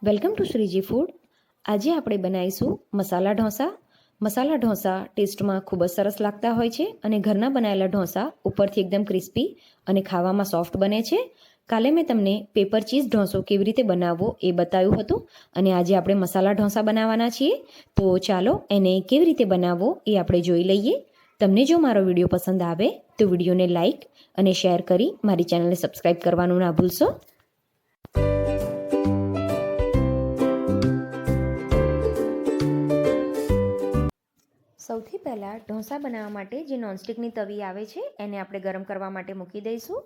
Welcome to Shriji food. આજે આપણે બનાવીશું મસાલા ઢોસા. મસાલા ઢોસા ટેસ્ટમાં ખૂબ જ સરસ લાગતા હોય છે અને ઘરના બનાવેલા ઢોસા ઉપરથી એકદમ ક્રિસ્પી અને ખાવામાં સોફ્ટ બને છે. કાલે મેં તમને પેપર ચીઝ ઢોસો કેવી રીતે બનાવવો એ બતાવ્યું હતું અને આજે આપણે મસાલા ઢોસા બનાવવાના છીએ. તો ચાલો એને કેવી રીતે બનાવવો એ આપણે જોઈ લઈએ. તમને જો મારો વિડીયો પસંદ આવે તો વિડીયોને લાઇક અને શેર કરી મારી ચેનલને સબસ્ક્રાઈબ કરવાનું ના ભૂલશો. સૌથી પહેલાં ઢોસા બનાવવા માટે જે નોનસ્ટિકની તવી આવે છે એને આપણે ગરમ કરવા માટે મૂકી દઈશું.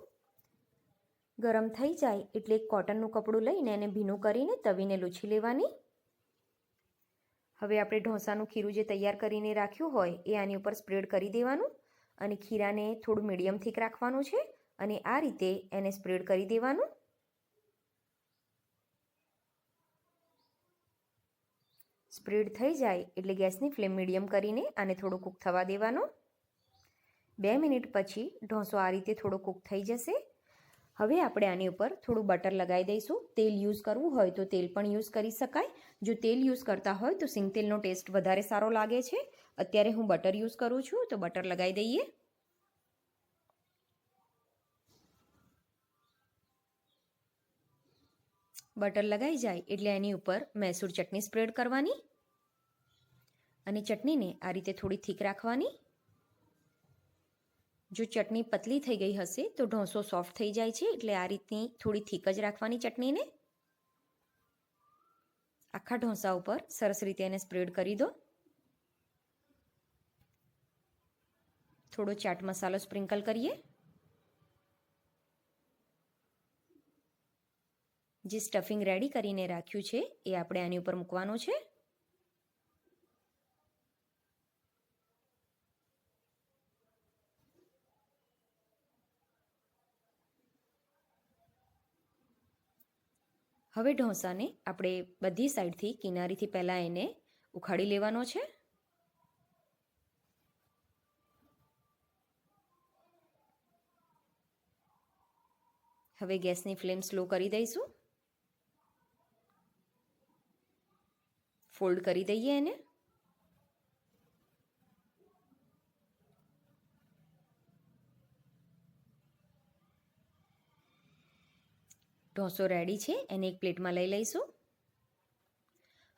ગરમ થઈ જાય એટલે એક કોટનનું કપડું લઈને એને ભીનું કરીને તવીને લૂછી લેવાની. હવે આપણે ઢોસાનું ખીરું જે તૈયાર કરીને રાખ્યું હોય એ આની ઉપર સ્પ્રેડ કરી દેવાનું અને ખીરાને થોડું મીડિયમ થીક રાખવાનું છે અને આ રીતે એને સ્પ્રેડ કરી દેવાનું. સ્પ્રેડ થઈ જાય એટલે ગેસની ફ્લેમ મીડિયમ કરીને આને થોડો કૂક થવા દેવાનો. 2 મિનિટ પછી ઢોસો આ રીતે થોડો કૂક થઈ જશે. હવે આપણે આની ઉપર થોડું બટર લગાવી દઈશું. તેલ યુઝ કરવું હોય તો તેલ પણ યુઝ કરી શકાય. જો તેલ યુઝ કરતા હોય તો સિંગ તેલનો ટેસ્ટ વધારે સારો લાગે છે. અત્યારે હું બટર યુઝ કરું છું તો બટર લગાવી દઈએ. બટર લગાઈ જાય એટલે એની ઉપર મૈસૂર ચટણી સ્પ્રેડ કરવાની અને ચટણીને આ રીતે થોડી થીક રાખવાની. જો ચટણી પતલી થઈ ગઈ હશે તો ઢોસો સોફ્ટ થઈ જાય છે, એટલે આ રીતની થોડી થીક જ રાખવાની ચટણીને. આખા ઢોસા ઉપર સરસ રીતે એને સ્પ્રેડ કરી દો. થોડો ચાટ મસાલો સ્પ્રિંકલ કરીએ. જે સ્ટફિંગ રેડી કરીને રાખ્યું છે એ આપણે આની ઉપર મૂકવાનું છે. હવે ઢોસાને આપણે બધી સાઈડથી કિનારીથી પહેલાં એને ઉખાડી લેવાનો છે. હવે ગેસની ફ્લેમ સ્લો કરી દઈશું. ફોલ્ડ કરી દઈએ એને. ઢોસો રેડી છે, એને એક પ્લેટમાં લઈ લઈશું.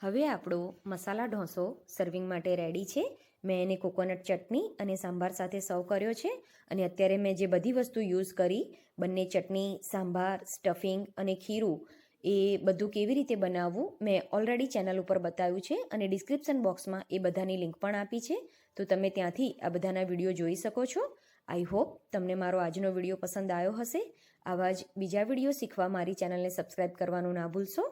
હવે આપણો મસાલા ઢોસો સર્વિંગ માટે રેડી છે. મેં એને કોકોનટ ચટણી અને સાંભાર સાથે સર્વ કર્યો છે અને અત્યારે મેં જે બધી વસ્તુ યુઝ કરી, બંને ચટણી, સાંભાર, સ્ટફિંગ અને ખીરું, એ બધું કેવી રીતે બનાવવું મેં ઓલરેડી ચેનલ ઉપર બતાવ્યું છે અને ડિસ્ક્રિપ્શન બોક્સમાં એ બધાની લિંક પણ આપી છે, તો તમે ત્યાંથી આ બધાના વિડીયો જોઈ શકો છો. આઈ હોપ તમને મારો આજનો વિડીયો પસંદ આવ્યો હશે. આવા જ બીજા વિડીયો શીખવા મારી ચેનલને સબસ્ક્રાઈબ કરવાનું ના ભૂલશો.